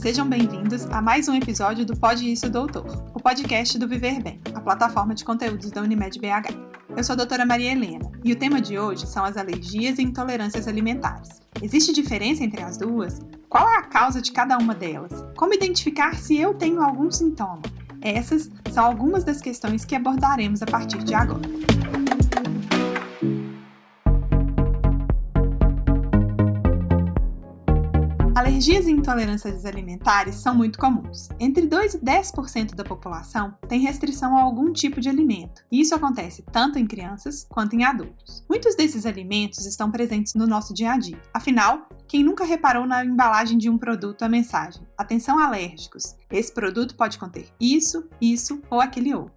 Sejam bem-vindos a mais um episódio do Pode Isso, Doutor, o podcast do Viver Bem, a plataforma de conteúdos da Unimed BH. Eu sou a doutora Maria Helena e o tema de hoje são as alergias e intolerâncias alimentares. Existe diferença entre as duas? Qual é a causa de cada uma delas? Como identificar se eu tenho algum sintoma? Essas são algumas das questões que abordaremos a partir de agora. Alergias e intolerâncias alimentares são muito comuns. Entre 2 e 10% da população tem restrição a algum tipo de alimento, e isso acontece tanto em crianças quanto em adultos. Muitos desses alimentos estão presentes no nosso dia a dia. Afinal, quem nunca reparou na embalagem de um produto a mensagem: atenção alérgicos, esse produto pode conter isso ou aquele outro.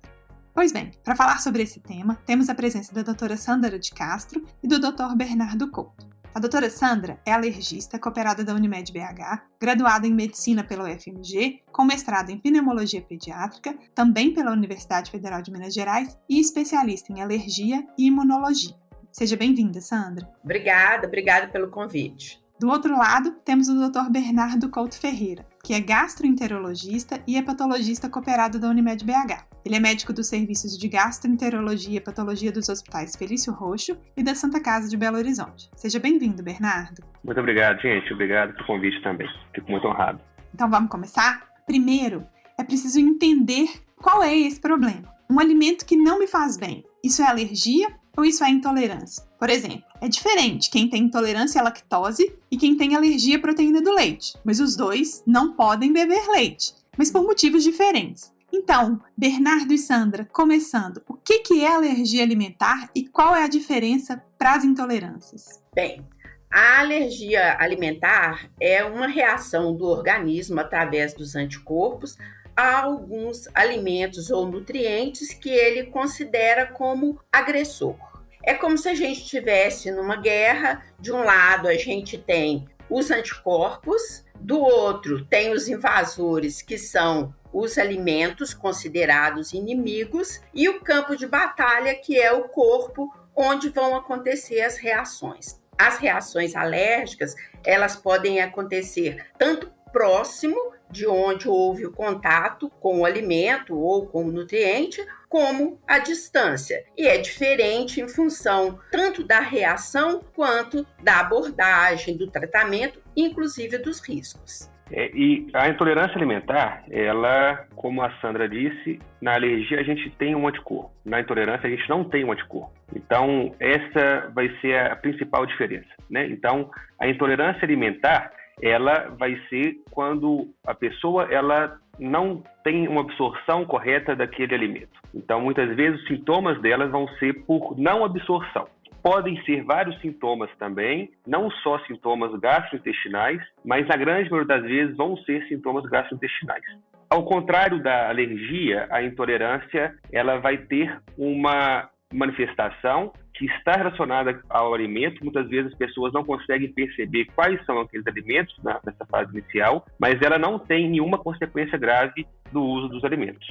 Pois bem, para falar sobre esse tema, temos a presença da doutora Sandra de Castro e do Dr. Bernardo Couto. A doutora Sandra é alergista cooperada da Unimed BH, graduada em Medicina pela UFMG, com mestrado em Pneumologia Pediátrica, também pela Universidade Federal de Minas Gerais e especialista em alergia e imunologia. Seja bem-vinda, Sandra. Obrigada pelo convite. Do outro lado, temos o Dr. Bernardo Couto Ferreira, que é gastroenterologista e hepatologista cooperado da Unimed BH. Ele é médico dos serviços de gastroenterologia e hepatologia dos hospitais Felício Roxo e da Santa Casa de Belo Horizonte. Seja bem-vindo, Bernardo. Muito obrigado, gente. Obrigado pelo convite também. Fico muito honrado. Então vamos começar? Primeiro, é preciso entender qual é esse problema. Um alimento que não me faz bem, isso é alergia ou isso é intolerância? Por exemplo, é diferente quem tem intolerância à lactose e quem tem alergia à proteína do leite, mas os dois não podem beber leite, mas por motivos diferentes. Então, Bernardo e Sandra, começando, o que é alergia alimentar e qual é a diferença para as intolerâncias? Bem, a alergia alimentar é uma reação do organismo através dos anticorpos a alguns alimentos ou nutrientes que ele considera como agressor. É como se a gente estivesse numa guerra, de um lado a gente tem os anticorpos, do outro tem os invasores, que são os alimentos considerados inimigos, e o campo de batalha, que é o corpo, onde vão acontecer as reações. As reações alérgicas, elas podem acontecer tanto próximo de onde houve o contato com o alimento ou com o nutriente, como a distância. E é diferente em função tanto da reação quanto da abordagem, do tratamento, inclusive dos riscos. E a intolerância alimentar, ela, como a Sandra disse, na alergia a gente tem um anticorpo. Na intolerância a gente não tem um anticorpo. Então, essa vai ser a principal diferença, né? Então, a intolerância alimentar, ela vai ser quando a pessoa ela não tem uma absorção correta daquele alimento. Então, muitas vezes, os sintomas delas vão ser por não absorção. Podem ser vários sintomas também, não só sintomas gastrointestinais, mas na grande maioria das vezes vão ser sintomas gastrointestinais. Ao contrário da alergia, a intolerância ela vai ter uma manifestação que está relacionada ao alimento. Muitas vezes as pessoas não conseguem perceber quais são aqueles alimentos nessa fase inicial, mas ela não tem nenhuma consequência grave do uso dos alimentos.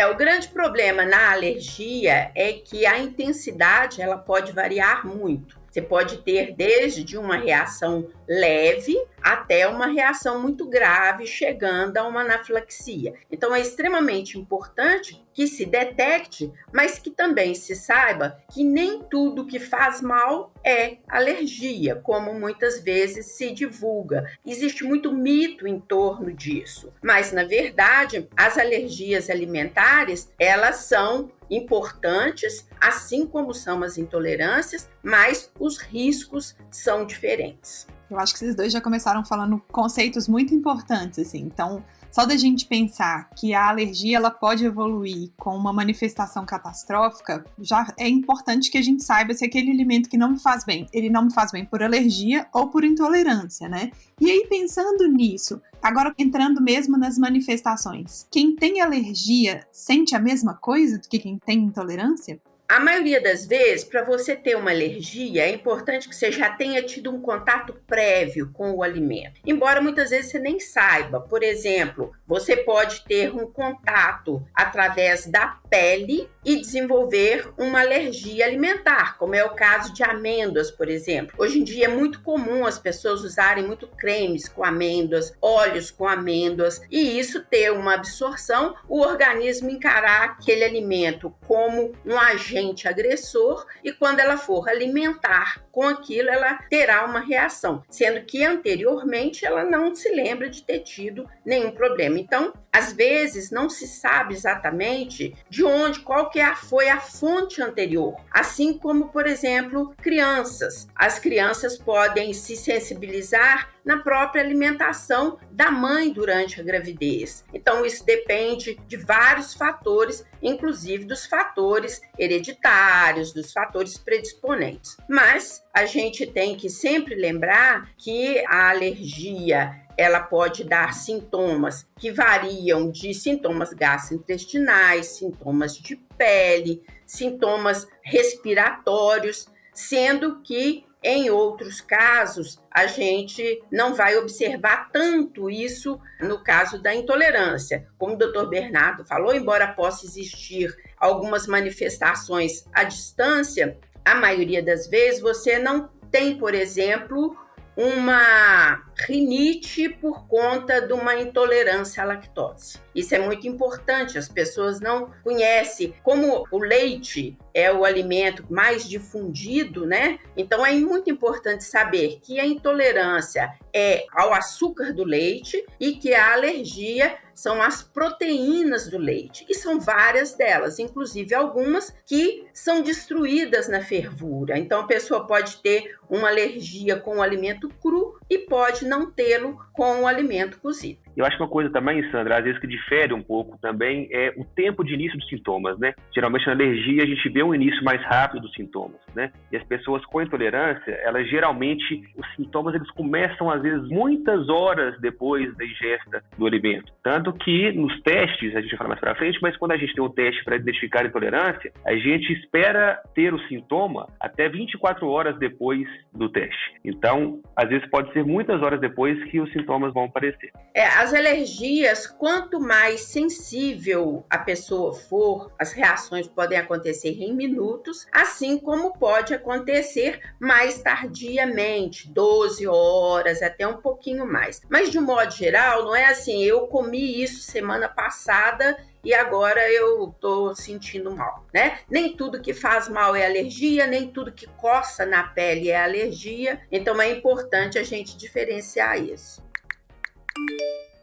O grande problema na alergia é que a intensidade ela pode variar muito. Você pode ter desde uma reação leve até uma reação muito grave, chegando a uma anafilaxia. Então, é extremamente importante que se detecte, mas que também se saiba que nem tudo que faz mal é alergia, como muitas vezes se divulga. Existe muito mito em torno disso, mas, na verdade, as alergias alimentares, elas são importantes, assim como são as intolerâncias, mas os riscos são diferentes. Eu acho que vocês dois já começaram falando conceitos muito importantes, assim. Então, só da gente pensar que a alergia ela pode evoluir com uma manifestação catastrófica, já é importante que a gente saiba se aquele alimento que não me faz bem, ele não me faz bem por alergia ou por intolerância, né? E aí, pensando nisso, agora entrando mesmo nas manifestações, quem tem alergia sente a mesma coisa do que quem tem intolerância? A maioria das vezes, para você ter uma alergia, é importante que você já tenha tido um contato prévio com o alimento. Embora muitas vezes você nem saiba. Por exemplo, você pode ter um contato através da pele e desenvolver uma alergia alimentar, como é o caso de amêndoas, por exemplo. Hoje em dia é muito comum as pessoas usarem muito cremes com amêndoas, óleos com amêndoas, e isso ter uma absorção, o organismo encarar aquele alimento como um agente agressor, e quando ela for alimentar com aquilo, ela terá uma reação, sendo que anteriormente ela não se lembra de ter tido nenhum problema. Então, às vezes, não se sabe exatamente de onde, foi a fonte anterior. Assim como, por exemplo, crianças. As crianças podem se sensibilizar na própria alimentação da mãe durante a gravidez. Então, isso depende de vários fatores, inclusive dos fatores hereditários, dos fatores predisponentes. Mas a gente tem que sempre lembrar que a alergia ela pode dar sintomas que variam de sintomas gastrointestinais, sintomas de pele, sintomas respiratórios, sendo que em outros casos, a gente não vai observar tanto isso no caso da intolerância. Como o Dr. Bernardo falou, embora possa existir algumas manifestações à distância, a maioria das vezes você não tem, por exemplo, uma rinite por conta de uma intolerância à lactose. Isso é muito importante, as pessoas não conhecem. Como o leite é o alimento mais difundido, né? Então é muito importante saber que a intolerância é ao açúcar do leite e que a alergia são as proteínas do leite, e são várias delas, inclusive algumas que são destruídas na fervura. Então a pessoa pode ter uma alergia com o alimento cru e pode não tê-lo com o alimento cozido. Eu acho que uma coisa também, Sandra, às vezes que difere um pouco também é o tempo de início dos sintomas, né? Geralmente na alergia a gente vê um início mais rápido dos sintomas, né? E as pessoas com intolerância, elas geralmente, os sintomas eles começam às vezes muitas horas depois da ingesta do alimento. Tanto que nos testes, a gente vai falar mais pra frente, mas quando a gente tem um teste para identificar a intolerância, a gente espera ter o sintoma até 24 horas depois do teste. Então, às vezes pode ser muitas horas depois que os sintomas vão aparecer. As alergias, quanto mais sensível a pessoa for, as reações podem acontecer em minutos, assim como pode acontecer mais tardiamente, 12 horas, até um pouquinho mais. Mas, de um modo geral, não é assim, eu comi isso semana passada e agora eu estou sentindo mal, né? Nem tudo que faz mal é alergia, nem tudo que coça na pele é alergia, então é importante a gente diferenciar isso.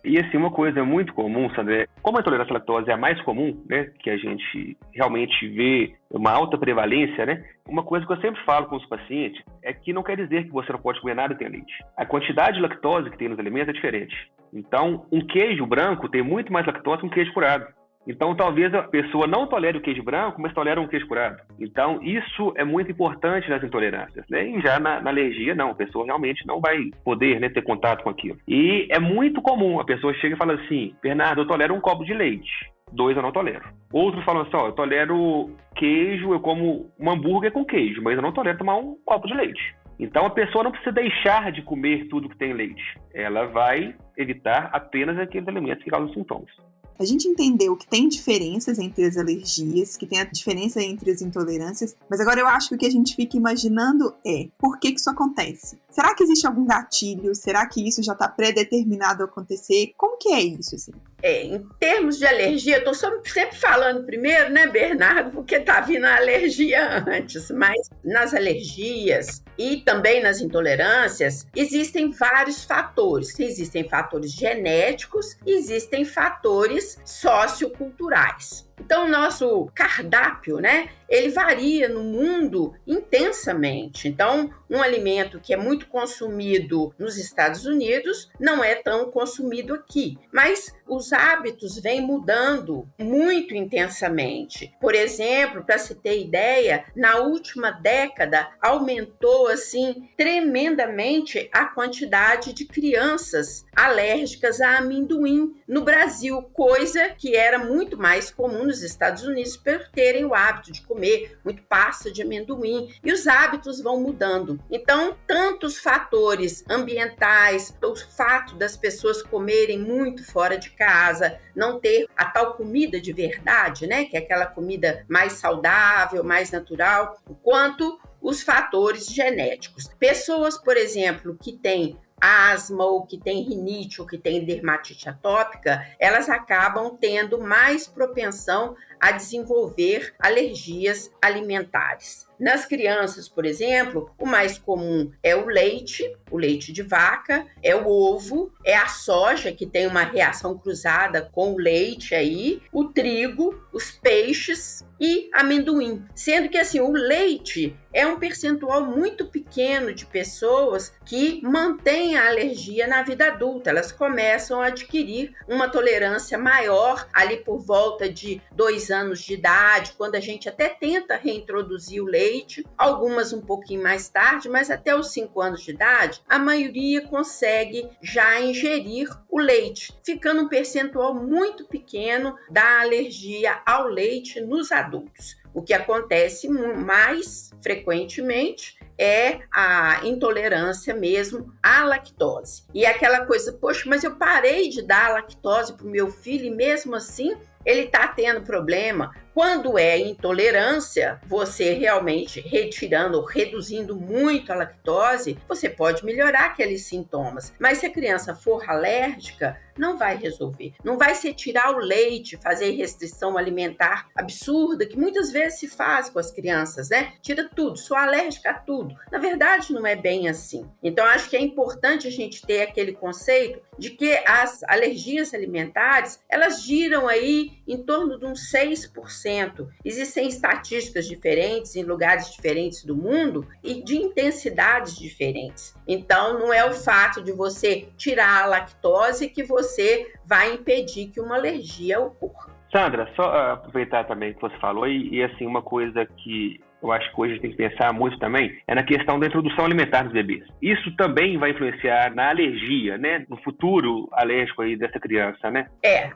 E assim, uma coisa muito comum, Sandra, como a intolerância à lactose é a mais comum, né, que a gente realmente vê uma alta prevalência, né, uma coisa que eu sempre falo com os pacientes é que não quer dizer que você não pode comer nada e ter leite. A quantidade de lactose que tem nos alimentos é diferente. Então, um queijo branco tem muito mais lactose que um queijo curado. Então, talvez a pessoa não tolere o queijo branco, mas tolera um queijo curado. Então, isso é muito importante nas intolerâncias, né? E já na alergia, não. A pessoa realmente não vai poder, né, ter contato com aquilo. E é muito comum. A pessoa chega e fala assim, Bernardo, eu tolero um copo de leite. 2 eu não tolero. Outros falam assim, eu tolero queijo, eu como um hambúrguer com queijo, mas eu não tolero tomar um copo de leite. Então, a pessoa não precisa deixar de comer tudo que tem leite. Ela vai evitar apenas aqueles alimentos que causam sintomas. A gente entendeu que tem diferenças entre as alergias, que tem a diferença entre as intolerâncias, mas agora eu acho que o que a gente fica imaginando é por que isso acontece? Será que existe algum gatilho? Será que isso já está pré-determinado a acontecer? Como que é isso, assim? Em termos de alergia, eu estou sempre falando primeiro, né, Bernardo, porque está vindo a alergia antes, mas nas alergias e também nas intolerâncias, existem vários fatores. Existem fatores genéticos, existem fatores socioculturais. Então, o nosso cardápio, né, ele varia no mundo intensamente. Então, um alimento que é muito consumido nos Estados Unidos não é tão consumido aqui. Mas os hábitos vêm mudando muito intensamente. Por exemplo, para se ter ideia, na última década aumentou assim tremendamente a quantidade de crianças alérgicas a amendoim no Brasil, coisa que era muito mais comum nos Estados Unidos por terem o hábito de comer muito pasta de amendoim, e os hábitos vão mudando. Então, tantos fatores ambientais, o fato das pessoas comerem muito fora de casa, não ter a tal comida de verdade, né, que é aquela comida mais saudável, mais natural, quanto os fatores genéticos. Pessoas, por exemplo, que têm asma ou que tem rinite ou que tem dermatite atópica, elas acabam tendo mais propensão a desenvolver alergias alimentares. Nas crianças, por exemplo, o mais comum é o leite de vaca, é o ovo, é a soja, que tem uma reação cruzada com o leite aí, o trigo, os peixes e amendoim. Sendo que, assim, o leite é um percentual muito pequeno de pessoas que mantêm a alergia na vida adulta. Elas começam a adquirir uma tolerância maior ali por volta de 2 anos de idade, quando a gente até tenta reintroduzir o leite, algumas um pouquinho mais tarde, mas até os 5 anos de idade, a maioria consegue já ingerir o leite, ficando um percentual muito pequeno da alergia ao leite nos adultos. O que acontece mais frequentemente é a intolerância mesmo à lactose. E aquela coisa, poxa, mas eu parei de dar lactose para o meu filho e mesmo assim ele está tendo problema. Quando é intolerância, você realmente retirando ou reduzindo muito a lactose, você pode melhorar aqueles sintomas. Mas se a criança for alérgica, não vai resolver. Não vai ser tirar o leite, fazer restrição alimentar absurda, que muitas vezes se faz com as crianças, né? Tira tudo, sou alérgica a tudo. Na verdade, não é bem assim. Então, acho que é importante a gente ter aquele conceito de que as alergias alimentares, elas giram aí em torno de uns 6%. Existem estatísticas diferentes em lugares diferentes do mundo e de intensidades diferentes. Então, não é o fato de você tirar a lactose que você vai impedir que uma alergia ocorra. Sandra, só aproveitar também que você falou, e assim, uma coisa que eu acho que hoje a gente tem que pensar muito também, é na questão da introdução alimentar dos bebês. Isso também vai influenciar na alergia, né? No futuro alérgico aí dessa criança, né?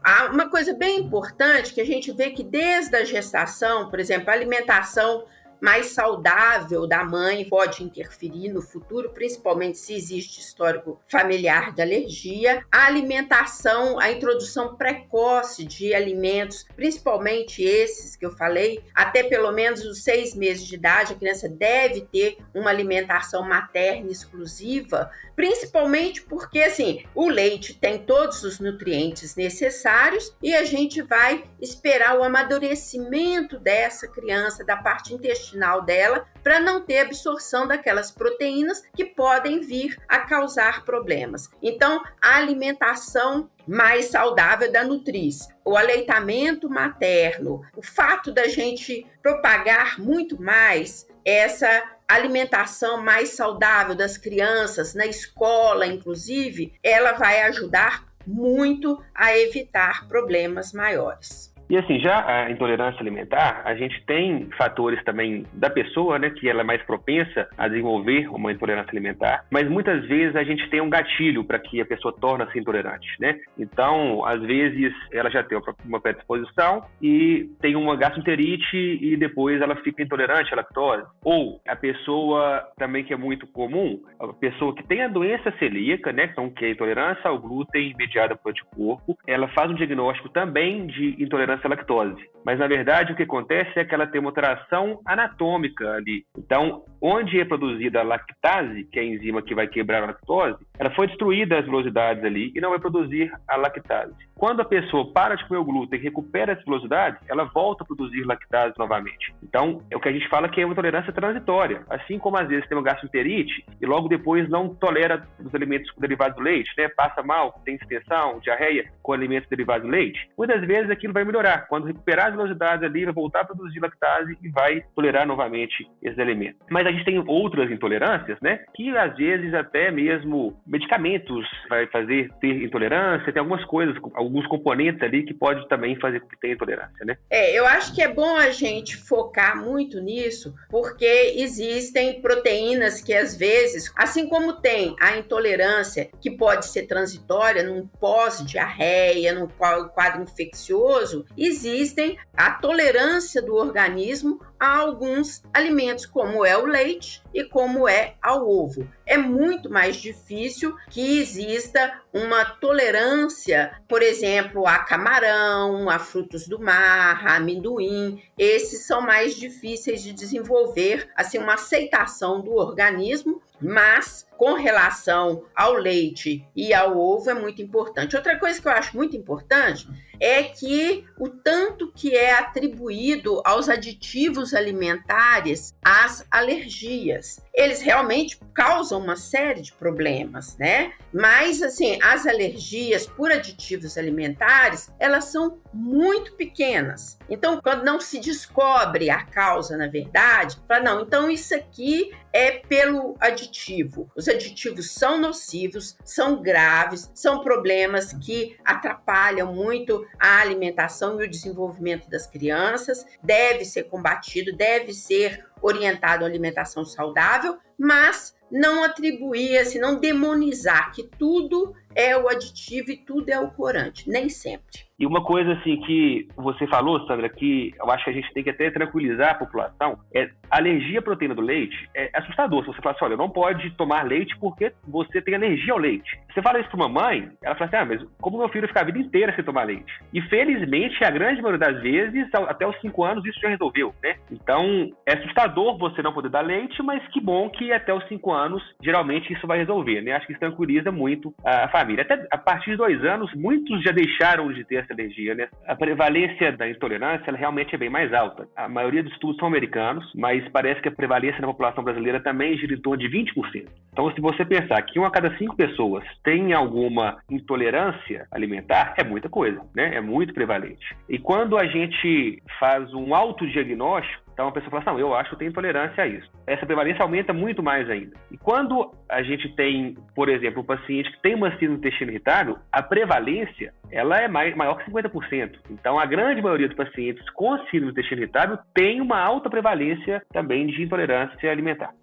Há uma coisa bem importante que a gente vê que desde a gestação, por exemplo, a alimentação mais saudável da mãe pode interferir no futuro, principalmente se existe histórico familiar de alergia. A alimentação, a introdução precoce de alimentos, principalmente esses que eu falei, até pelo menos os 6 meses de idade, a criança deve ter uma alimentação materna exclusiva, principalmente porque, assim, o leite tem todos os nutrientes necessários e a gente vai esperar o amadurecimento dessa criança, da parte intestinal dela, para não ter absorção daquelas proteínas que podem vir a causar problemas. Então, a alimentação mais saudável da Nutriz, o aleitamento materno, o fato da gente propagar muito mais essa alimentação mais saudável das crianças, na escola, inclusive, ela vai ajudar muito a evitar problemas maiores. E assim, já a intolerância alimentar, a gente tem fatores também da pessoa, né, que ela é mais propensa a desenvolver uma intolerância alimentar, mas muitas vezes a gente tem um gatilho para que a pessoa torne-se intolerante, né? Então, às vezes, ela já tem uma predisposição e tem uma gastroenterite e depois ela fica intolerante à lactose. Ou a pessoa também, que é muito comum, a pessoa que tem a doença celíaca, né, então, que é a intolerância ao glúten mediada por anticorpo, ela faz um diagnóstico também de intolerância à lactose. Mas, na verdade, o que acontece é que ela tem uma alteração anatômica ali. Então, onde é produzida a lactase, que é a enzima que vai quebrar a lactose, ela foi destruída as velocidades ali e não vai produzir a lactase. Quando a pessoa para de comer o glúten e recupera as velocidades, ela volta a produzir lactase novamente. Então, é o que a gente fala que é uma intolerância transitória. Assim como, às vezes, tem uma gastroenterite e logo depois não tolera os alimentos derivados do leite, né? Passa mal, tem distensão, diarreia com alimentos derivados do leite. Muitas vezes aquilo vai melhorar melhorar. Quando recuperar as velocidades ali, vai voltar a produzir lactase e vai tolerar novamente esses alimentos. Mas a gente tem outras intolerâncias, né? Que às vezes até mesmo medicamentos vai fazer ter intolerância, tem algumas coisas, alguns componentes ali que pode também fazer com que tenha intolerância, né? Eu acho que é bom a gente focar muito nisso, porque existem proteínas que às vezes, assim como tem a intolerância que pode ser transitória num pós-diarreia, num quadro infeccioso, existem a tolerância do organismo a alguns alimentos, como é o leite e como é ao ovo. É muito mais difícil que exista uma tolerância, por exemplo, a camarão, a frutos do mar, a amendoim. Esses são mais difíceis de desenvolver, assim, uma aceitação do organismo, mas com relação ao leite e ao ovo é muito importante. Outra coisa que eu acho muito importante é que o tanto que é atribuído aos aditivos alimentares as alergias. Eles realmente causam uma série de problemas, né? Mas, assim, as alergias por aditivos alimentares, elas são muito pequenas. Então, quando não se descobre a causa, na verdade, fala, não, então isso aqui é pelo aditivo. Os aditivos são nocivos, são graves, são problemas que atrapalham muito a alimentação e o desenvolvimento das crianças. Deve ser combatido, deve ser orientado à alimentação saudável, mas não atribuir, assim, não demonizar que tudo é o aditivo e tudo é o corante, nem sempre. E uma coisa assim que você falou, Sandra, que eu acho que a gente tem que até tranquilizar a população, é alergia à proteína do leite é assustador. Se você falar assim, olha, não pode tomar leite porque você tem alergia ao leite. Você fala isso para uma mãe, ela fala assim, mas como meu filho vai ficar a vida inteira sem tomar leite? E felizmente, a grande maioria das vezes, até os 5 anos, isso já resolveu, né? Então, é assustador você não poder dar leite, mas que bom que até os 5 anos, geralmente isso vai resolver, né? Acho que isso tranquiliza muito a família. Até a partir de 2 anos, muitos já deixaram de ter essa alergia, né? A prevalência da intolerância, ela realmente é bem mais alta. A maioria dos estudos são americanos, mas parece que a prevalência na população brasileira também gira em torno de 20%. Então, se você pensar que 1 a cada 5 pessoas tem alguma intolerância alimentar, é muita coisa, né? É muito prevalente. E quando a gente faz um autodiagnóstico, então a pessoa fala assim, não, eu acho que eu tenho intolerância a isso. Essa prevalência aumenta muito mais ainda. E quando a gente tem, por exemplo, um paciente que tem uma síndrome do intestino irritável, a prevalência ela é maior que 50%. Então a grande maioria dos pacientes com síndrome do intestino irritável tem uma alta prevalência também de intolerância alimentar.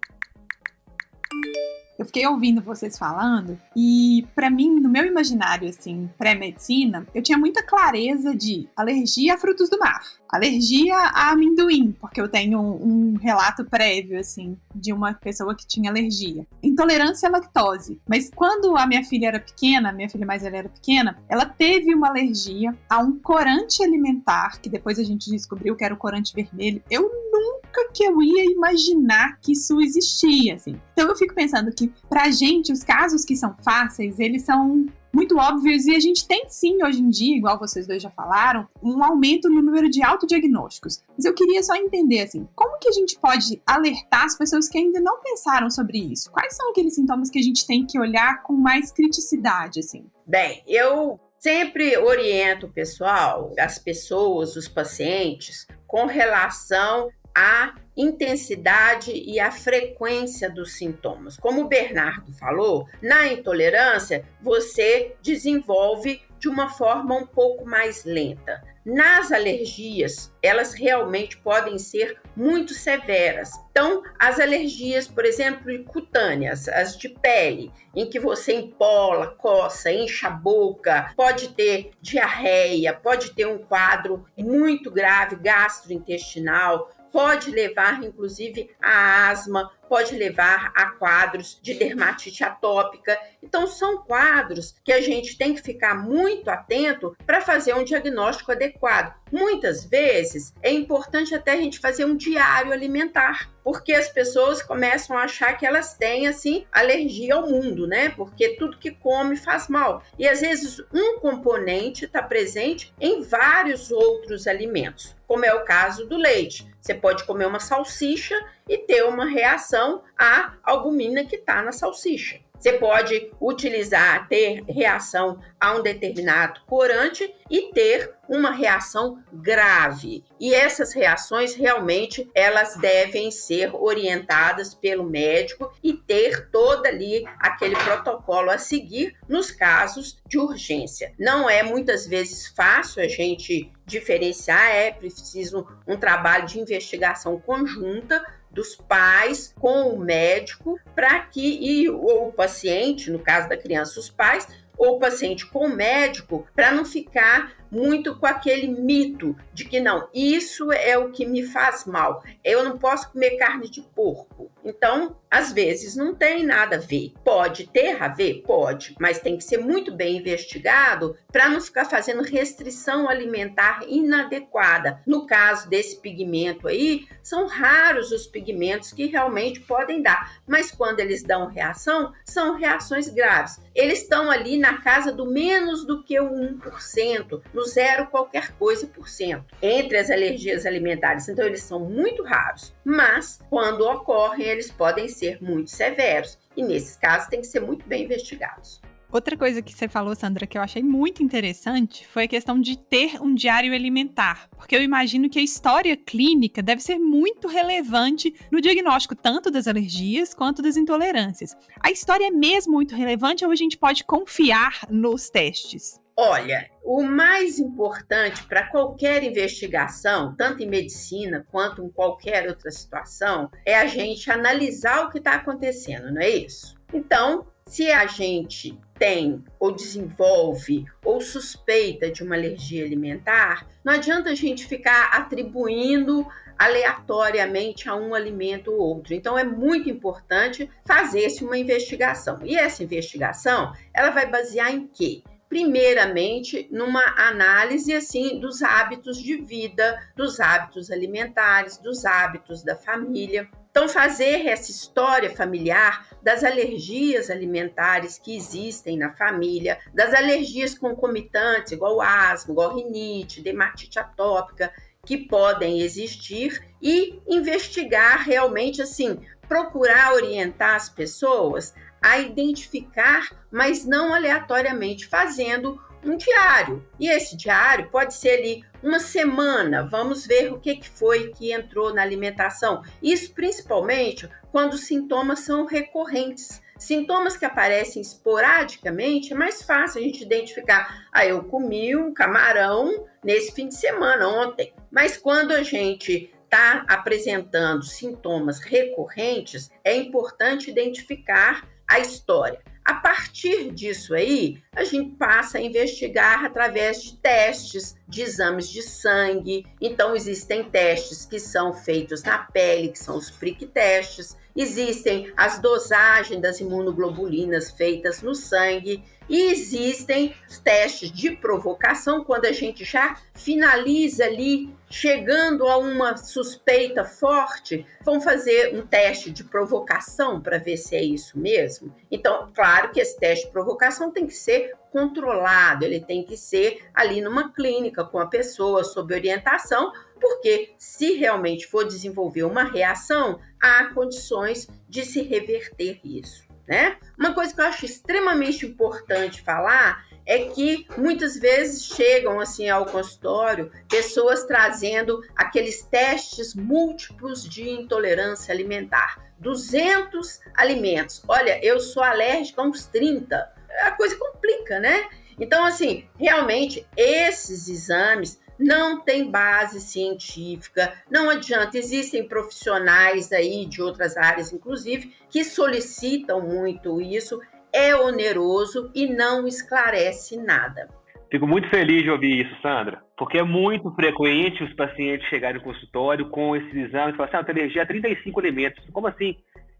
Eu fiquei ouvindo vocês falando e, para mim, no meu imaginário, assim, pré-medicina, eu tinha muita clareza de alergia a frutos do mar, alergia a amendoim, porque eu tenho um relato prévio, assim, de uma pessoa que tinha alergia. Intolerância à lactose. Mas quando a minha filha era pequena, minha filha mais velha era pequena, ela teve uma alergia a um corante alimentar, que depois a gente descobriu que era o corante vermelho. Eu nunca que eu ia imaginar que isso existia, assim. Então eu fico pensando que, pra gente, os casos que são fáceis, eles são muito óbvios e a gente tem sim, hoje em dia, igual vocês dois já falaram, um aumento no número de autodiagnósticos. Mas eu queria só entender, assim, como que a gente pode alertar as pessoas que ainda não pensaram sobre isso? Quais são aqueles sintomas que a gente tem que olhar com mais criticidade, assim? Bem, eu sempre oriento o pessoal, as pessoas, os pacientes, com relação à intensidade e a frequência dos sintomas. Como o Bernardo falou, na intolerância você desenvolve de uma forma um pouco mais lenta. Nas alergias, elas realmente podem ser muito severas. Então, as alergias, por exemplo, cutâneas, as de pele, em que você empola, coça, enche a boca, pode ter diarreia, pode ter um quadro muito grave gastrointestinal, pode levar, inclusive, a asma, pode levar a quadros de dermatite atópica. Então, são quadros que a gente tem que ficar muito atento para fazer um diagnóstico adequado. Muitas vezes, é importante até a gente fazer um diário alimentar, porque as pessoas começam a achar que elas têm, assim, alergia ao mundo, né? Porque tudo que come faz mal. E, às vezes, um componente está presente em vários outros alimentos, como é o caso do leite. Você pode comer uma salsicha e ter uma reação à albumina que está na salsicha. Você pode utilizar, ter reação a um determinado corante e ter uma reação grave. E essas reações realmente elas devem ser orientadas pelo médico e ter todo ali aquele protocolo a seguir nos casos de urgência. Não é muitas vezes fácil a gente diferenciar, é preciso um trabalho de investigação conjunta dos pais com o médico para que ou o paciente, no caso da criança, os pais, ou o paciente com o médico, para não ficar muito com aquele mito de que não, isso é o que me faz mal, eu não posso comer carne de porco. Então, às vezes, não tem nada a ver. Pode ter a ver? Pode, mas tem que ser muito bem investigado para não ficar fazendo restrição alimentar inadequada. No caso desse pigmento aí, são raros os pigmentos que realmente podem dar, mas quando eles dão reação, são reações graves. Eles estão ali na casa do menos do que o 1%, no 0 qualquer coisa por cento, entre as alergias alimentares. Então, eles são muito raros, mas quando ocorrem, eles podem ser muito severos. E nesses casos, tem que ser muito bem investigados. Outra coisa que você falou, Sandra, que eu achei muito interessante foi a questão de ter um diário alimentar, porque eu imagino que a história clínica deve ser muito relevante no diagnóstico tanto das alergias quanto das intolerâncias. A história é mesmo muito relevante ou a gente pode confiar nos testes? Olha, o mais importante para qualquer investigação, tanto em medicina quanto em qualquer outra situação, é a gente analisar o que está acontecendo, não é isso? Então, se a gente tem ou desenvolve ou suspeita de uma alergia alimentar, não adianta a gente ficar atribuindo aleatoriamente a um alimento ou outro. Então, é muito importante fazer-se uma investigação. E essa investigação, ela vai basear em quê? Primeiramente, numa análise assim dos hábitos de vida, dos hábitos alimentares, dos hábitos da família. Então, fazer essa história familiar das alergias alimentares que existem na família, das alergias concomitantes, igual asma, igual rinite, dermatite atópica, que podem existir, e investigar realmente assim, procurar orientar as pessoas a identificar, mas não aleatoriamente, fazendo um diário. E esse diário pode ser ali uma semana, vamos ver o que foi que entrou na alimentação. Isso principalmente quando os sintomas são recorrentes. Sintomas que aparecem esporadicamente, é mais fácil a gente identificar. Eu comi um camarão nesse fim de semana, ontem. Mas quando a gente está apresentando sintomas recorrentes, é importante identificar a história. A partir disso aí, a gente passa a investigar através de testes, de exames de sangue. Então, existem testes que são feitos na pele, que são os prick testes. Existem as dosagens das imunoglobulinas feitas no sangue. E existem os testes de provocação, quando a gente já finaliza ali, chegando a uma suspeita forte, vamos fazer um teste de provocação para ver se é isso mesmo. Então, claro que esse teste de provocação tem que ser controlado, ele tem que ser ali numa clínica com a pessoa, sob orientação, porque se realmente for desenvolver uma reação, há condições de se reverter isso, né? Uma coisa que eu acho extremamente importante falar é que muitas vezes chegam assim ao consultório pessoas trazendo aqueles testes múltiplos de intolerância alimentar. 200 alimentos. Olha, eu sou alérgica a uns 30. A coisa complica, né? Então, assim, realmente, esses exames não têm base científica, não adianta. Existem profissionais aí de outras áreas, inclusive, que solicitam muito isso. É oneroso e não esclarece nada. Fico muito feliz de ouvir isso, Sandra, porque é muito frequente os pacientes chegarem no consultório com esses exames e falarem assim, eu tenho alergia a 35 alimentos. Como assim?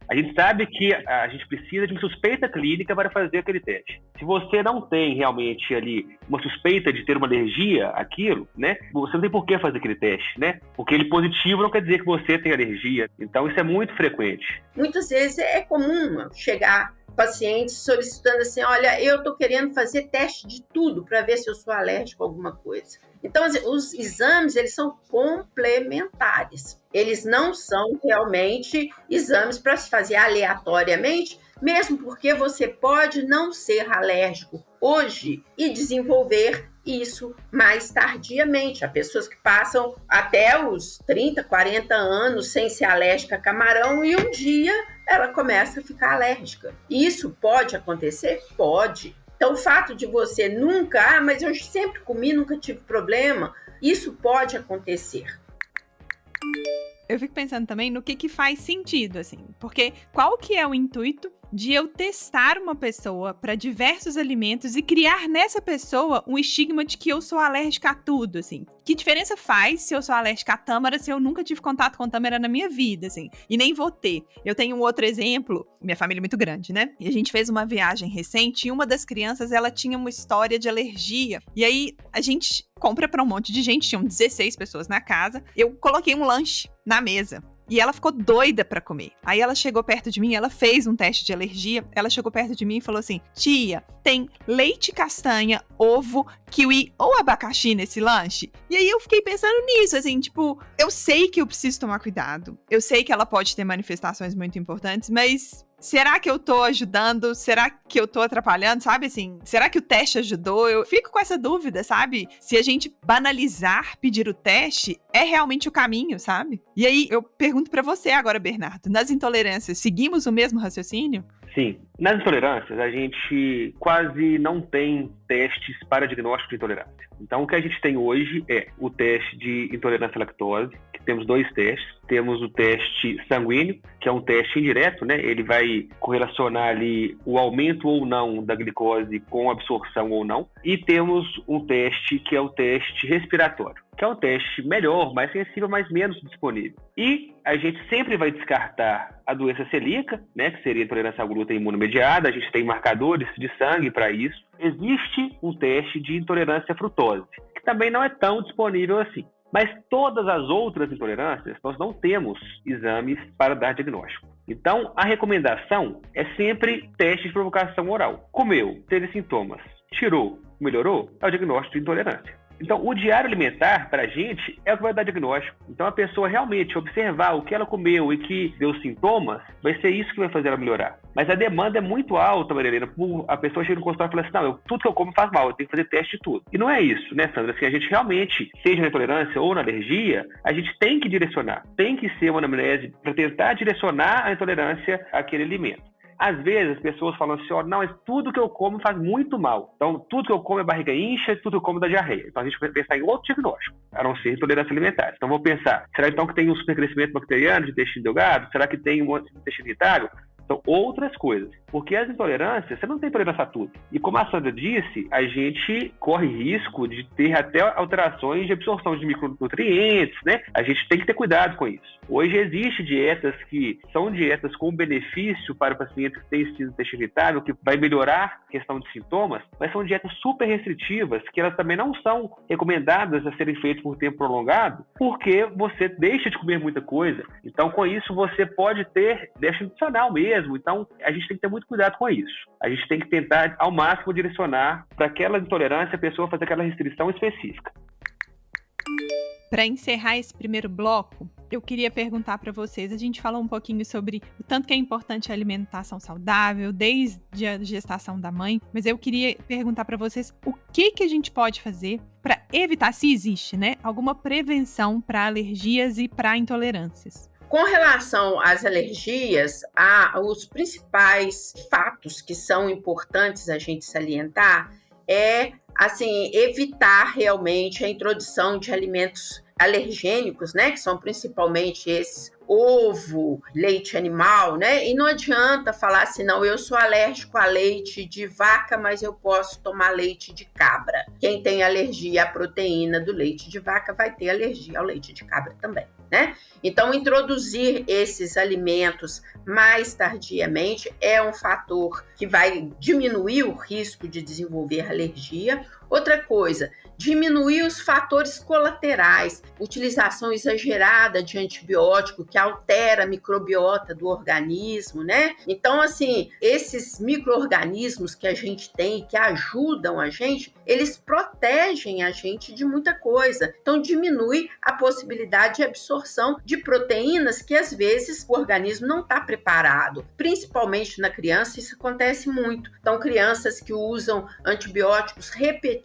A gente sabe que a gente precisa de uma suspeita clínica para fazer aquele teste. Se você não tem realmente ali uma suspeita de ter uma alergia àquilo, né? Você não tem por que fazer aquele teste, né? Porque ele positivo não quer dizer que você tem alergia. Então, isso é muito frequente. Muitas vezes é comum chegar pacientes solicitando assim, olha, eu estou querendo fazer teste de tudo para ver se eu sou alérgico a alguma coisa. Então, os exames, eles são complementares. Eles não são realmente exames para se fazer aleatoriamente, mesmo porque você pode não ser alérgico hoje e desenvolver isso mais tardiamente. Há pessoas que passam até os 30, 40 anos sem ser alérgica a camarão e um dia ela começa a ficar alérgica. Isso pode acontecer? Pode. Então, o fato de você nunca, mas eu sempre comi, nunca tive problema, isso pode acontecer. Eu fico pensando também no que faz sentido, assim, porque qual que é o intuito de eu testar uma pessoa para diversos alimentos e criar nessa pessoa um estigma de que eu sou alérgica a tudo, assim. Que diferença faz se eu sou alérgica a tâmara se eu nunca tive contato com tâmara na minha vida, assim, e nem vou ter. Eu tenho um outro exemplo, minha família é muito grande, né? E a gente fez uma viagem recente e uma das crianças, ela tinha uma história de alergia. E aí, a gente compra para um monte de gente, tinham 16 pessoas na casa. Eu coloquei um lanche na mesa. E ela ficou doida pra comer. Aí ela chegou perto de mim, ela fez um teste de alergia. Ela chegou perto de mim e falou assim: tia, tem leite castanha, ovo, kiwi ou abacaxi nesse lanche? E aí eu fiquei pensando nisso, assim, tipo, eu sei que eu preciso tomar cuidado. Eu sei que ela pode ter manifestações muito importantes, mas será que eu tô ajudando? Será que eu tô atrapalhando? Sabe assim? Será que o teste ajudou? Eu fico com essa dúvida, sabe? Se a gente banalizar pedir o teste, é realmente o caminho, sabe? E aí eu pergunto pra você agora, Bernardo, nas intolerâncias, seguimos o mesmo raciocínio? Sim. Nas intolerâncias, a gente quase não tem testes para diagnóstico de intolerância. Então, o que a gente tem hoje é o teste de intolerância à lactose, que temos 2 testes. Temos o teste sanguíneo, que é um teste indireto, né? Ele vai correlacionar ali o aumento ou não da glicose com absorção ou não. E temos um teste que é o teste respiratório, que é um teste melhor, mais sensível, mas menos disponível. E a gente sempre vai descartar a doença celíaca, né, que seria a intolerância ao glúten imunomediada. A gente tem marcadores de sangue para isso. Existe um teste de intolerância à frutose, que também não é tão disponível assim. Mas todas as outras intolerâncias, nós não temos exames para dar diagnóstico. Então, a recomendação é sempre teste de provocação oral. Comeu, teve sintomas, tirou, melhorou, é o diagnóstico de intolerância. Então, o diário alimentar, para a gente, é o que vai dar diagnóstico. Então, a pessoa realmente observar o que ela comeu e que deu sintomas, vai ser isso que vai fazer ela melhorar. Mas a demanda é muito alta, Maria Helena. A pessoa chega no consultório e fala assim, não, tudo que eu como faz mal, eu tenho que fazer teste de tudo. E não é isso, né, Sandra? Assim, a gente realmente, seja na intolerância ou na alergia, a gente tem que direcionar. Tem que ser uma anamnese para tentar direcionar a intolerância àquele alimento. Às vezes, as pessoas falam assim, não, mas tudo que eu como faz muito mal. Então, tudo que eu como é barriga incha, tudo que eu como dá diarreia. Então, a gente vai pensar em outro diagnóstico, a não ser intolerância alimentar. Então, vou pensar, será então que tem um supercrescimento bacteriano de intestino delgado? Será que tem um intestino irritável? São outras coisas. Porque as intolerâncias, você não tem intolerância a tudo. E como a Sandra disse, a gente corre risco de ter até alterações de absorção de micronutrientes, né? A gente tem que ter cuidado com isso. Hoje existem dietas que são dietas com benefício para o paciente que tem intestino irritável, que vai melhorar a questão de sintomas, mas são dietas super restritivas, que elas também não são recomendadas a serem feitas por tempo prolongado, porque você deixa de comer muita coisa. Então, com isso, você pode ter déficit nutricional mesmo. Então, a gente tem que ter muito cuidado com isso. A gente tem que tentar, ao máximo, direcionar para aquela intolerância, a pessoa fazer aquela restrição específica. Para encerrar esse primeiro bloco, eu queria perguntar para vocês, a gente falou um pouquinho sobre o tanto que é importante a alimentação saudável, desde a gestação da mãe, mas eu queria perguntar para vocês o que a gente pode fazer para evitar, se existe, né, alguma prevenção para alergias e para intolerâncias. Com relação às alergias, os principais fatos que são importantes a gente salientar é, assim, evitar realmente a introdução de alimentos alergênicos, né, que são principalmente esses ovo, leite animal, né? E não adianta falar assim, não, eu sou alérgico a leite de vaca, mas eu posso tomar leite de cabra. Quem tem alergia à proteína do leite de vaca vai ter alergia ao leite de cabra também, né? Então, introduzir esses alimentos mais tardiamente é um fator que vai diminuir o risco de desenvolver alergia. Outra coisa, diminuir os fatores colaterais, utilização exagerada de antibiótico que altera a microbiota do organismo, né? Então, assim, esses micro-organismos que a gente tem, que ajudam a gente, eles protegem a gente de muita coisa. Então, diminui a possibilidade de absorção de proteínas que, às vezes, o organismo não está preparado. Principalmente na criança, isso acontece muito. Então, crianças que usam antibióticos repetidas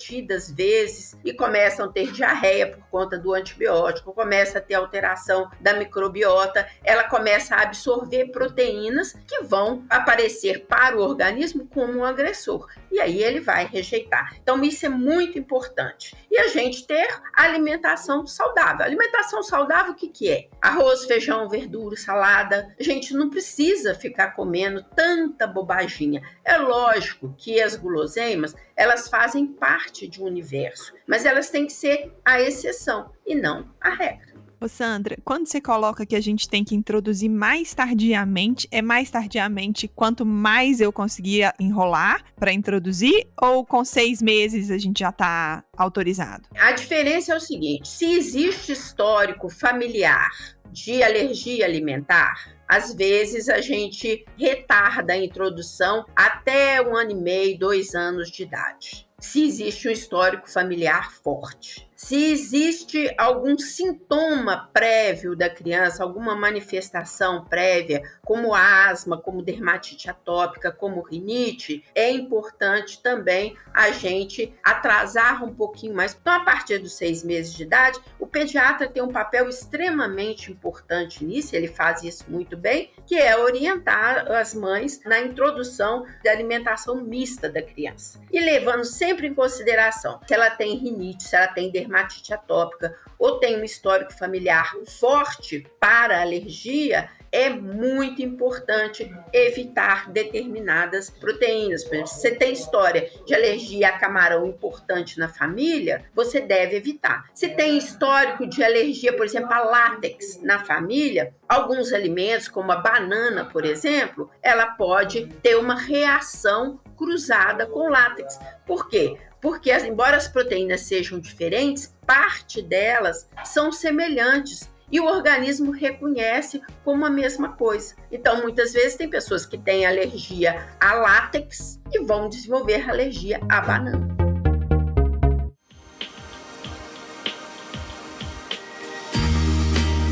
vezes e começam a ter diarreia por conta do antibiótico, começa a ter alteração da microbiota, ela começa a absorver proteínas que vão aparecer para o organismo como um agressor. E aí ele vai rejeitar. Então, isso é muito importante. E a gente ter alimentação saudável. Alimentação saudável, o que é? Arroz, feijão, verdura, salada. A gente não precisa ficar comendo tanta bobaginha. É lógico que as guloseimas, elas fazem parte de um universo, mas elas têm que ser a exceção e não a regra. Ô Sandra, quando você coloca que a gente tem que introduzir mais tardiamente, é mais tardiamente quanto mais eu conseguir enrolar para introduzir, ou com 6 meses a gente já está autorizado? A diferença é o seguinte, se existe histórico familiar de alergia alimentar, às vezes a gente retarda a introdução até 1 ano e meio, 2 anos de idade. Se existe um histórico familiar forte. Se existe algum sintoma prévio da criança, alguma manifestação prévia, como asma, como dermatite atópica, como rinite, é importante também a gente atrasar um pouquinho mais. Então, a partir dos 6 meses de idade, o pediatra tem um papel extremamente importante nisso, ele faz isso muito bem, que é orientar as mães na introdução da alimentação mista da criança. E levando sempre em consideração se ela tem rinite, se ela tem dermatite atópica ou tem um histórico familiar forte para alergia, é muito importante evitar determinadas proteínas. Por exemplo, se você tem história de alergia a camarão importante na família, você deve evitar. Se tem histórico de alergia, por exemplo, a látex na família, alguns alimentos, como a banana, por exemplo, ela pode ter uma reação cruzada com látex. Por quê? Porque, embora as proteínas sejam diferentes, parte delas são semelhantes e o organismo reconhece como a mesma coisa. Então, muitas vezes, tem pessoas que têm alergia a látex e vão desenvolver alergia à banana.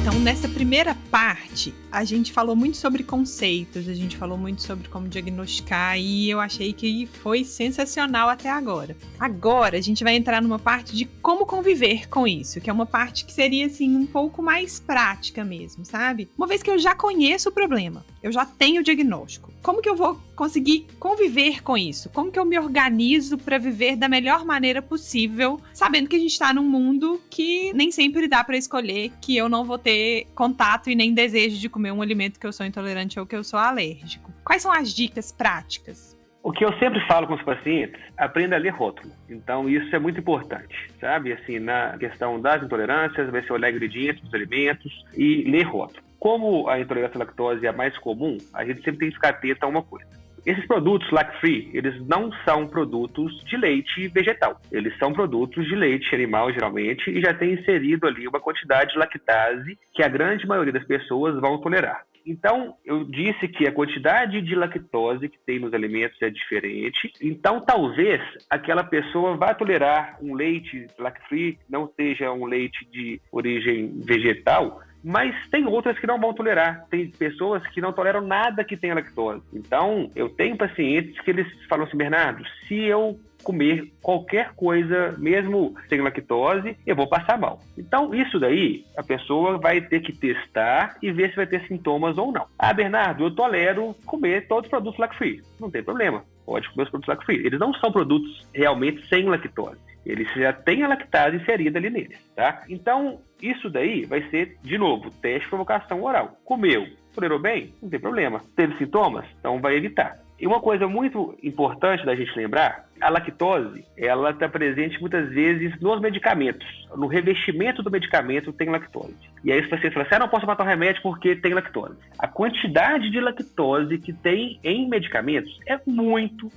Então, nessa primeira parte, a gente falou muito sobre conceitos, a gente falou muito sobre como diagnosticar e eu achei que foi sensacional até agora. Agora, a gente vai entrar numa parte de como conviver com isso, que é uma parte que seria, assim, um pouco mais prática mesmo, sabe? Uma vez que eu já conheço o problema, eu já tenho o diagnóstico, como que eu vou conseguir conviver com isso? Como que eu me organizo para viver da melhor maneira possível, sabendo que a gente está num mundo que nem sempre dá para escolher, que eu não vou ter contato e nem desejo de comer um alimento que eu sou intolerante ou que eu sou alérgico. Quais são as dicas práticas? O que eu sempre falo com os pacientes, aprenda a ler rótulo. Então, isso é muito importante, sabe? Assim, na questão das intolerâncias, vai ser olhar ingredientes dos alimentos e ler rótulo. Como a intolerância à lactose é a mais comum, a gente sempre tem que ficar atento a uma coisa. Esses produtos lact-free, eles não são produtos de leite vegetal. Eles são produtos de leite animal, geralmente, e já tem inserido ali uma quantidade de lactase que a grande maioria das pessoas vão tolerar. Então, eu disse que a quantidade de lactose que tem nos alimentos é diferente. Então, talvez aquela pessoa vá tolerar um leite lact-free, não seja um leite de origem vegetal, mas tem outras que não vão tolerar. Tem pessoas que não toleram nada que tenha lactose. Então, eu tenho pacientes que eles falam assim, Bernardo, se eu comer qualquer coisa, mesmo sem lactose, eu vou passar mal. Então, isso daí, a pessoa vai ter que testar e ver se vai ter sintomas ou não. Ah, Bernardo, eu tolero comer todos os produtos lactose-free. Não tem problema, pode comer os produtos lactose-free. Eles não são produtos realmente sem lactose. Eles já têm a lactase inserida ali neles, tá? Então, isso daí vai ser, de novo, teste de provocação oral. Comeu, tolerou bem? Não tem problema. Teve sintomas? Então vai evitar. E uma coisa muito importante da gente lembrar A lactose, ela está presente muitas vezes nos medicamentos. No revestimento do medicamento tem lactose. E aí os pacientes falam assim, não posso matar o remédio porque tem lactose. A quantidade de lactose que tem em medicamentos é muito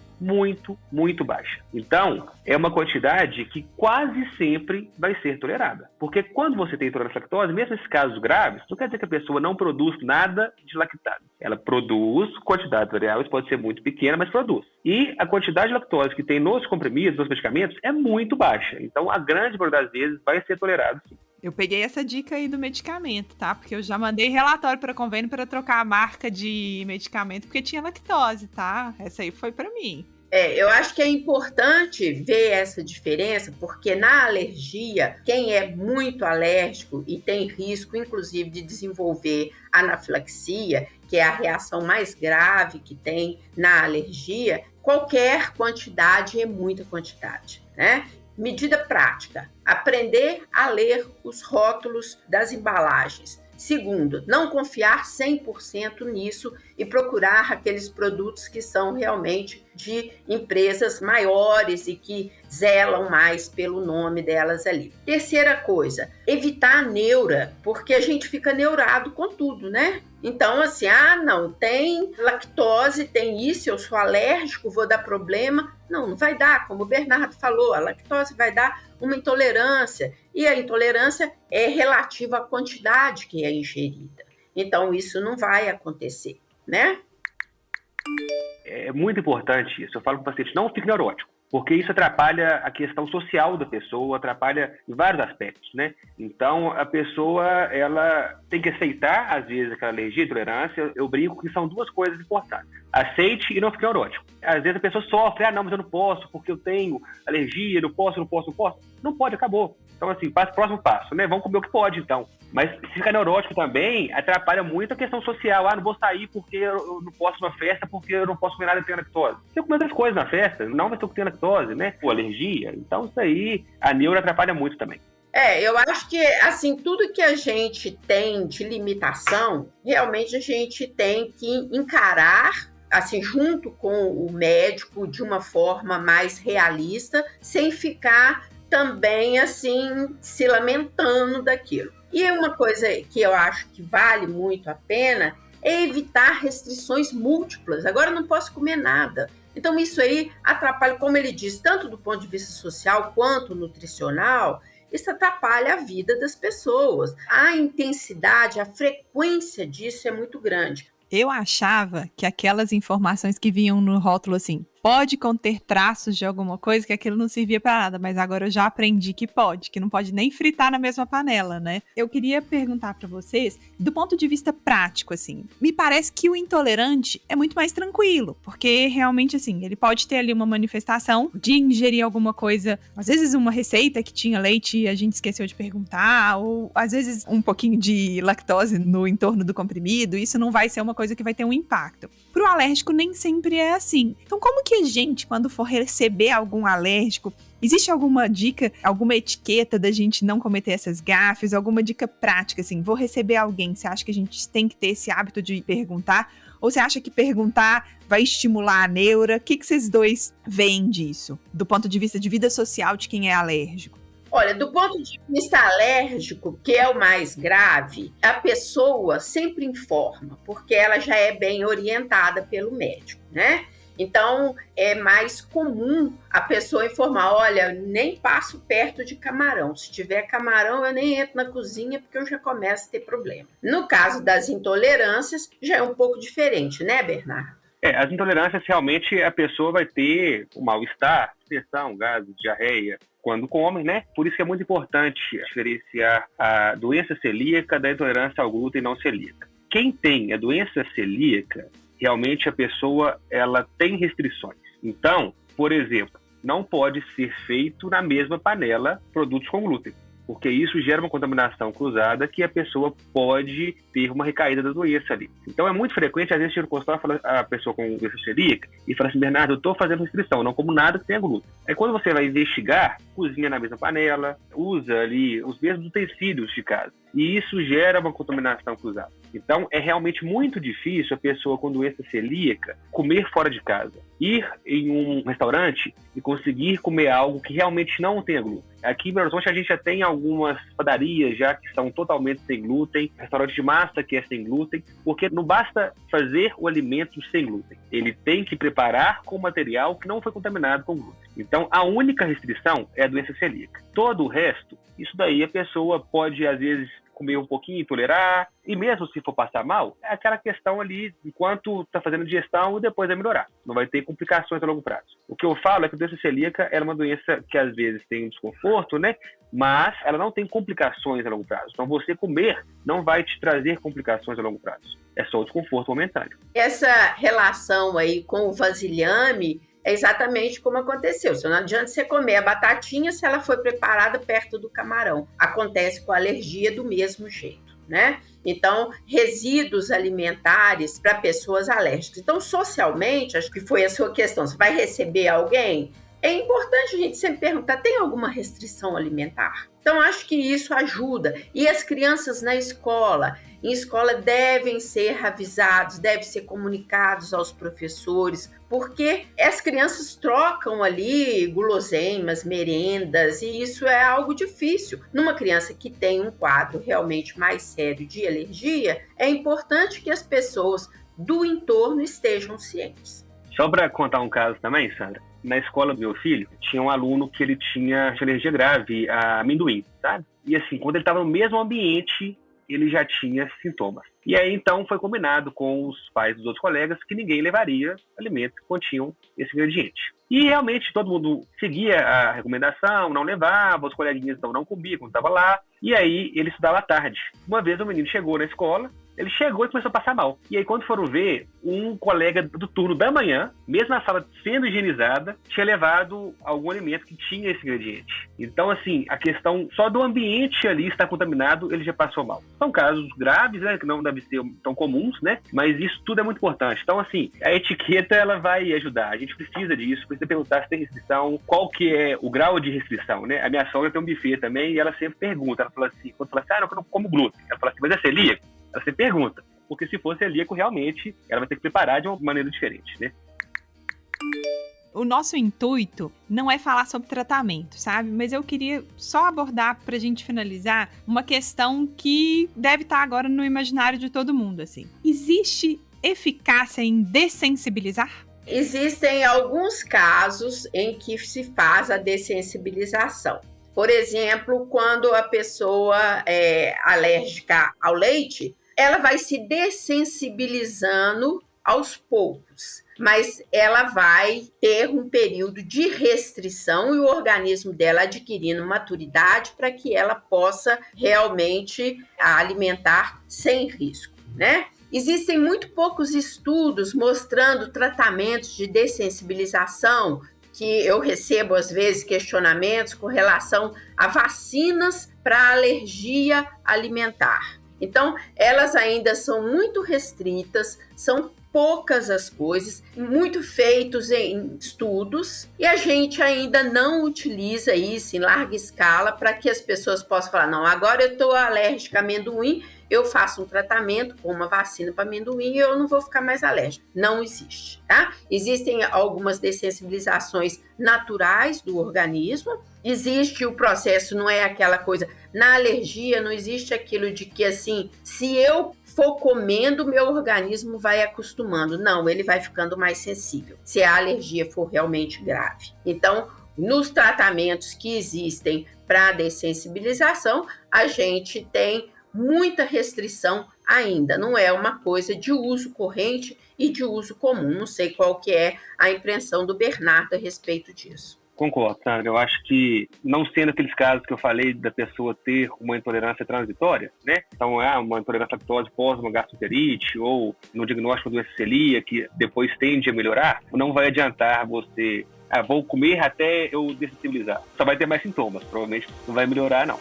baixa. Então, é uma quantidade que quase sempre vai ser tolerada. Porque quando você tem intolerância à lactose, mesmo nesses casos graves, não quer dizer que a pessoa não produz nada de lactase. Ela produz quantidades variáveis, pode ser muito pequena, mas produz. E a quantidade de lactose que tem nos comprimidos, nos medicamentos, é muito baixa. Então, a grande maioria das vezes vai ser tolerado, sim. Eu peguei essa dica aí do medicamento, tá? Porque eu já mandei relatório para convênio para trocar a marca de medicamento porque tinha lactose, tá? Essa aí foi para mim. Eu acho que é importante ver essa diferença, porque na alergia, quem é muito alérgico e tem risco, inclusive, de desenvolver anafilaxia, que é a reação mais grave que tem na alergia, qualquer quantidade é muita quantidade, né? Medida prática, aprender a ler os rótulos das embalagens. Segundo, não confiar 100% nisso e procurar aqueles produtos que são realmente de empresas maiores e que zelam mais pelo nome delas ali. Terceira coisa, evitar a neura, porque a gente fica neurado com tudo, né? Então, assim, não, tem lactose, tem isso, eu sou alérgico, vou dar problema. Não vai dar, como o Bernardo falou, a lactose vai dar uma intolerância, e a intolerância é relativa à quantidade que é ingerida. Então, isso não vai acontecer, né? É muito importante isso. Eu falo para o paciente, não fique neurótico, porque isso atrapalha a questão social da pessoa, atrapalha em vários aspectos, né? Então, a pessoa, ela tem que aceitar, às vezes, aquela alergia e intolerância. Eu brinco que são duas coisas importantes. Aceite e não fique neurótico. Às vezes a pessoa sofre, não, mas eu não posso, porque eu tenho alergia, não posso. Não pode, acabou. Então, assim, próximo passo, né? Vamos comer o que pode, então. Mas se ficar neurótico também, atrapalha muito a questão social. Não vou sair porque eu não posso na festa, porque eu não posso comer nada que tem lactose. Se eu comer outras coisas na festa, não vai ter o que tem lactose, né? Pô, alergia. Então, isso aí, a neura atrapalha muito também. Eu acho que, assim, tudo que a gente tem de limitação, realmente a gente tem que encarar, assim, junto com o médico, de uma forma mais realista, sem ficar também, assim, se lamentando daquilo. E uma coisa que eu acho que vale muito a pena é evitar restrições múltiplas. Agora eu não posso comer nada. Então isso aí atrapalha, como ele diz, tanto do ponto de vista social quanto nutricional, isso atrapalha a vida das pessoas. A intensidade, a frequência disso é muito grande. Eu achava que aquelas informações que vinham no rótulo assim, pode conter traços de alguma coisa, que aquilo não servia para nada, mas agora eu já aprendi que pode, que não pode nem fritar na mesma panela, né? Eu queria perguntar para vocês, do ponto de vista prático, assim, me parece que o intolerante é muito mais tranquilo, porque realmente, assim, ele pode ter ali uma manifestação de ingerir alguma coisa, às vezes uma receita que tinha leite e a gente esqueceu de perguntar, ou às vezes um pouquinho de lactose no entorno do comprimido, isso não vai ser uma coisa que vai ter um impacto. Pro alérgico nem sempre é assim. Então, como que a gente, quando for receber algum alérgico, existe alguma dica, alguma etiqueta da gente não cometer essas gafes, alguma dica prática, assim, vou receber alguém, você acha que a gente tem que ter esse hábito de perguntar? Ou você acha que perguntar vai estimular a neura? O que vocês dois veem disso, do ponto de vista de vida social de quem é alérgico? Olha, do ponto de vista alérgico, que é o mais grave, a pessoa sempre informa, porque ela já é bem orientada pelo médico, né? Então, é mais comum a pessoa informar, olha, nem passo perto de camarão. Se tiver camarão, eu nem entro na cozinha, porque eu já começo a ter problema. No caso das intolerâncias, já é um pouco diferente, né, Bernardo? As intolerâncias, realmente, a pessoa vai ter um mal-estar, dispersão, gases, diarreia, quando come, né? Por isso que é muito importante diferenciar a doença celíaca da intolerância ao glúten não celíaca. Quem tem a doença celíaca, realmente a pessoa ela tem restrições. Então, por exemplo, não pode ser feito na mesma panela produtos com glúten, porque isso gera uma contaminação cruzada que a pessoa pode ter uma recaída da doença ali. Então é muito frequente, às vezes, chega no consultório a pessoa com doença celíaca e fala assim, Bernardo, eu estou fazendo restrição, não como nada que tenha glúten. Aí quando você vai investigar, cozinha na mesma panela, usa ali os mesmos utensílios de casa. E isso gera uma contaminação cruzada. Então, é realmente muito difícil a pessoa com doença celíaca comer fora de casa. Ir em um restaurante e conseguir comer algo que realmente não tenha glúten. Aqui em Belo Horizonte a gente já tem algumas padarias já que são totalmente sem glúten, restaurante de massa que é sem glúten, porque não basta fazer o alimento sem glúten. Ele tem que preparar com material que não foi contaminado com glúten. Então, a única restrição é a doença celíaca. Todo o resto, isso daí a pessoa pode, às vezes, comer um pouquinho, tolerar, e mesmo se for passar mal, é aquela questão ali, enquanto está fazendo digestão, e depois vai melhorar. Não vai ter complicações a longo prazo. O que eu falo é que a doença celíaca é uma doença que às vezes tem um desconforto, né? Mas ela não tem complicações a longo prazo. Então você comer não vai te trazer complicações a longo prazo. É só o desconforto momentâneo. Essa relação aí com o vasilhame é exatamente como aconteceu. Não adianta você comer a batatinha se ela foi preparada perto do camarão. Acontece com a alergia do mesmo jeito, né? Então, resíduos alimentares para pessoas alérgicas. Então, socialmente, acho que foi a sua questão. Você vai receber alguém? É importante a gente sempre perguntar, tem alguma restrição alimentar? Então, acho que isso ajuda. E as crianças na escola, em escola devem ser avisados, devem ser comunicados aos professores, porque as crianças trocam ali guloseimas, merendas, e isso é algo difícil. Numa criança que tem um quadro realmente mais sério de alergia, é importante que as pessoas do entorno estejam cientes. Só para contar um caso também, Sandra, na escola do meu filho, tinha um aluno que ele tinha alergia grave a amendoim, sabe? E assim, quando ele estava no mesmo ambiente, ele já tinha sintomas. E aí, então, foi combinado com os pais dos outros colegas que ninguém levaria alimentos que continham esse ingrediente. E realmente todo mundo seguia a recomendação, não levava, os coleguinhas então não comiam quando estava lá. E aí ele estudava à tarde. Uma vez o menino chegou na escola, ele chegou e começou a passar mal. E aí quando foram ver, um colega do turno da manhã, mesmo a sala sendo higienizada, tinha levado algum alimento que tinha esse ingrediente. Então assim, a questão só do ambiente ali estar contaminado, ele já passou mal. São casos graves, né, que não devem ser tão comuns, né, mas isso tudo é muito importante. Então assim, a etiqueta ela vai ajudar. A gente precisa disso, precisa perguntar se tem restrição, qual que é o grau de restrição, né? A minha sogra tem um buffet também e ela sempre pergunta, ela fala assim, quando fala assim, eu não como glúten, ela fala assim, mas é celíaco? Ela sempre pergunta, porque se for celíaco, realmente, ela vai ter que preparar de uma maneira diferente, né? O nosso intuito não é falar sobre tratamento, sabe? Mas eu queria só abordar, pra gente finalizar, uma questão que deve estar agora no imaginário de todo mundo, assim. Existe eficácia em dessensibilizar? Existem alguns casos em que se faz a dessensibilização. Por exemplo, quando a pessoa é alérgica ao leite, ela vai se dessensibilizando aos poucos, mas ela vai ter um período de restrição e o organismo dela adquirindo maturidade para que ela possa realmente alimentar sem risco, né? Existem muito poucos estudos mostrando tratamentos de dessensibilização, que eu recebo às vezes questionamentos com relação a vacinas para alergia alimentar. Então, elas ainda são muito restritas, são poucas as coisas, muito feitos em estudos, e a gente ainda não utiliza isso em larga escala para que as pessoas possam falar, não, agora eu estou alérgica a amendoim, eu faço um tratamento com uma vacina para amendoim e eu não vou ficar mais alérgica. Não existe, tá? Existem algumas dessensibilizações naturais do organismo, existe o processo, não é aquela coisa, na alergia não existe aquilo de que assim, se eu for comendo, meu organismo vai acostumando. Não, ele vai ficando mais sensível, se a alergia for realmente grave. Então, nos tratamentos que existem para dessensibilização, a gente tem muita restrição ainda, não é uma coisa de uso corrente e de uso comum. Não sei qual que é a impressão do Bernardo a respeito disso. Concordo, Sandra. Eu acho que, não sendo aqueles casos que eu falei da pessoa ter uma intolerância transitória, né? Então, uma intolerância à lactose pós uma gastroenterite ou no diagnóstico de doença celíaca, que depois tende a melhorar, não vai adiantar você, vou comer até eu dessensibilizar. Só vai ter mais sintomas, provavelmente não vai melhorar, não.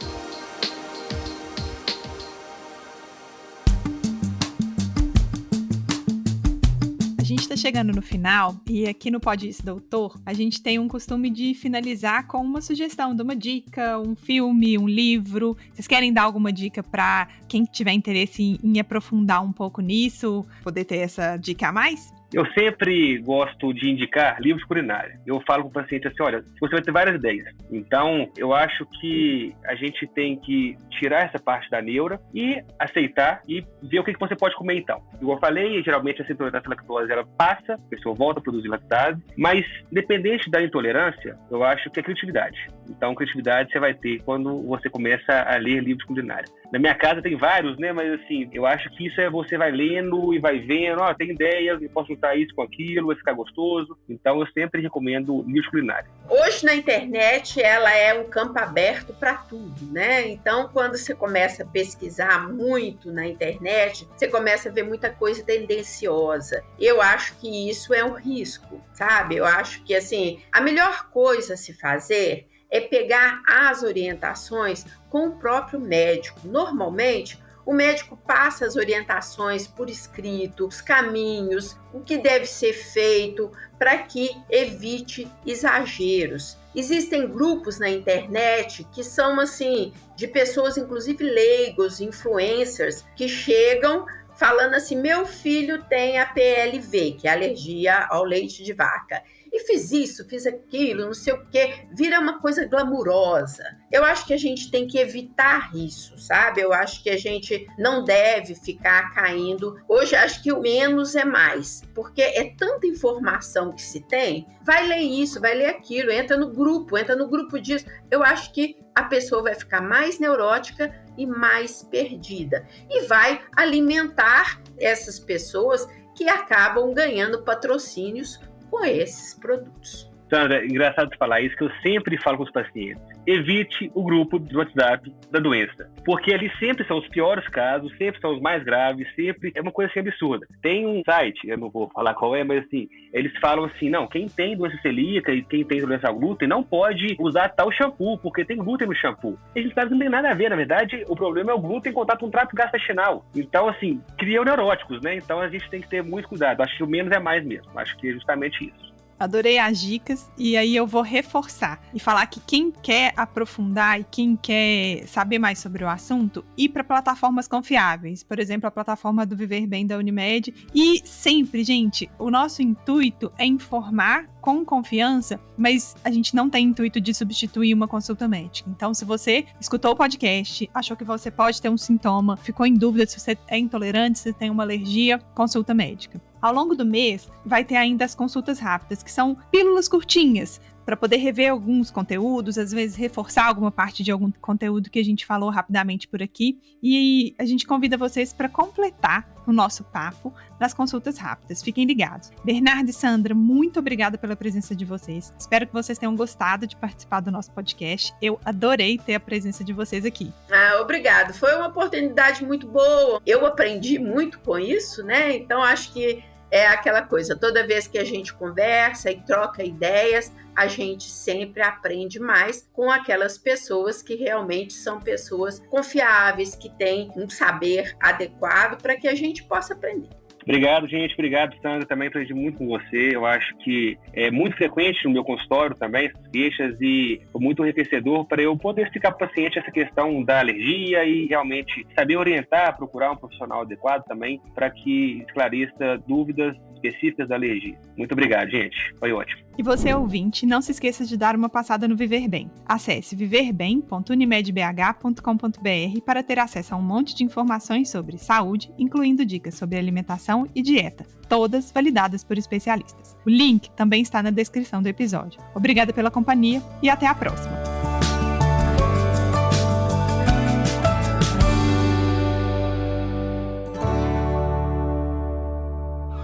A gente está chegando no final e aqui no Pode Isso, Doutor, a gente tem um costume de finalizar com uma sugestão de uma dica, um filme, um livro. Vocês querem dar alguma dica para quem tiver interesse em aprofundar um pouco nisso, poder ter essa dica a mais? Eu sempre gosto de indicar livros culinários. Eu falo com o paciente assim, olha, você vai ter várias ideias. Então, eu acho que a gente tem que tirar essa parte da neura e aceitar e ver o que você pode comer então. Como eu falei, geralmente essa intolerância à lactose, ela passa, a pessoa volta a produzir lactase, mas independente da intolerância, eu acho que é criatividade. Então, criatividade você vai ter quando você começa a ler livros culinários. Na minha casa tem vários, né? Mas assim, eu acho que isso é você vai lendo e vai vendo, tem ideias, eu posso juntar isso com aquilo, vai ficar gostoso. Então, eu sempre recomendo livros culinários. Hoje, na internet, ela é um campo aberto para tudo, né? Então, quando você começa a pesquisar muito na internet, você começa a ver muita coisa tendenciosa. Eu acho que isso é um risco, sabe? Eu acho que, assim, a melhor coisa a se fazer é pegar as orientações com o próprio médico. Normalmente, o médico passa as orientações por escrito, os caminhos, o que deve ser feito para que evite exageros. Existem grupos na internet que são, assim, de pessoas, inclusive leigos, influencers, que chegam falando assim, meu filho tem APLV, que é alergia ao leite de vaca. E fiz isso, fiz aquilo, não sei o quê, vira uma coisa glamurosa. Eu acho que a gente tem que evitar isso, sabe? Eu acho que a gente não deve ficar caindo. Hoje, acho que o menos é mais, porque é tanta informação que se tem. Vai ler isso, vai ler aquilo, entra no grupo disso. Eu acho que a pessoa vai ficar mais neurótica e mais perdida. E vai alimentar essas pessoas que acabam ganhando patrocínios com esses produtos. Sandra, engraçado você falar isso, que eu sempre falo com os pacientes. Evite o grupo do WhatsApp da doença, porque ali sempre são os piores casos, sempre são os mais graves, sempre é uma coisa assim absurda. Tem um site, eu não vou falar qual é, mas assim, eles falam assim, não, quem tem doença celíaca e quem tem doença ao glúten não pode usar tal shampoo, porque tem glúten no shampoo. A gente sabe que não tem nada a ver, na verdade, o problema é o glúten em contato com o trato gastrointestinal. Então, assim, criam neuróticos, né? Então a gente tem que ter muito cuidado. Acho que o menos é mais mesmo. Acho que é justamente isso. Adorei as dicas e aí eu vou reforçar e falar que quem quer aprofundar e quem quer saber mais sobre o assunto, ir para plataformas confiáveis, por exemplo, a plataforma do Viver Bem da Unimed. E sempre, gente, o nosso intuito é informar com confiança, mas a gente não tem intuito de substituir uma consulta médica. Então, se você escutou o podcast, achou que você pode ter um sintoma, ficou em dúvida se você é intolerante, se tem uma alergia, consulta médica. Ao longo do mês, vai ter ainda as consultas rápidas, que são pílulas curtinhas, para poder rever alguns conteúdos, às vezes reforçar alguma parte de algum conteúdo que a gente falou rapidamente por aqui. E a gente convida vocês para completar o nosso papo nas consultas rápidas. Fiquem ligados. Bernardo e Sandra, muito obrigada pela presença de vocês. Espero que vocês tenham gostado de participar do nosso podcast. Eu adorei ter a presença de vocês aqui. Obrigado. Foi uma oportunidade muito boa. Eu aprendi muito com isso, né? Então, acho que é aquela coisa, toda vez que a gente conversa e troca ideias, a gente sempre aprende mais com aquelas pessoas que realmente são pessoas confiáveis, que têm um saber adequado para que a gente possa aprender. Obrigado, gente. Obrigado, Sandra. Também aprendi muito com você. Eu acho que é muito frequente no meu consultório também essas queixas e foi muito enriquecedor para eu poder explicar para o paciente essa questão da alergia e realmente saber orientar, procurar um profissional adequado também para que esclareça dúvidas específicas da alergia. Muito obrigado, gente. Foi ótimo. E você, ouvinte, não se esqueça de dar uma passada no Viver Bem. Acesse viverbem.unimedbh.com.br para ter acesso a um monte de informações sobre saúde, incluindo dicas sobre alimentação e dieta, todas validadas por especialistas. O link também está na descrição do episódio. Obrigada pela companhia e até a próxima!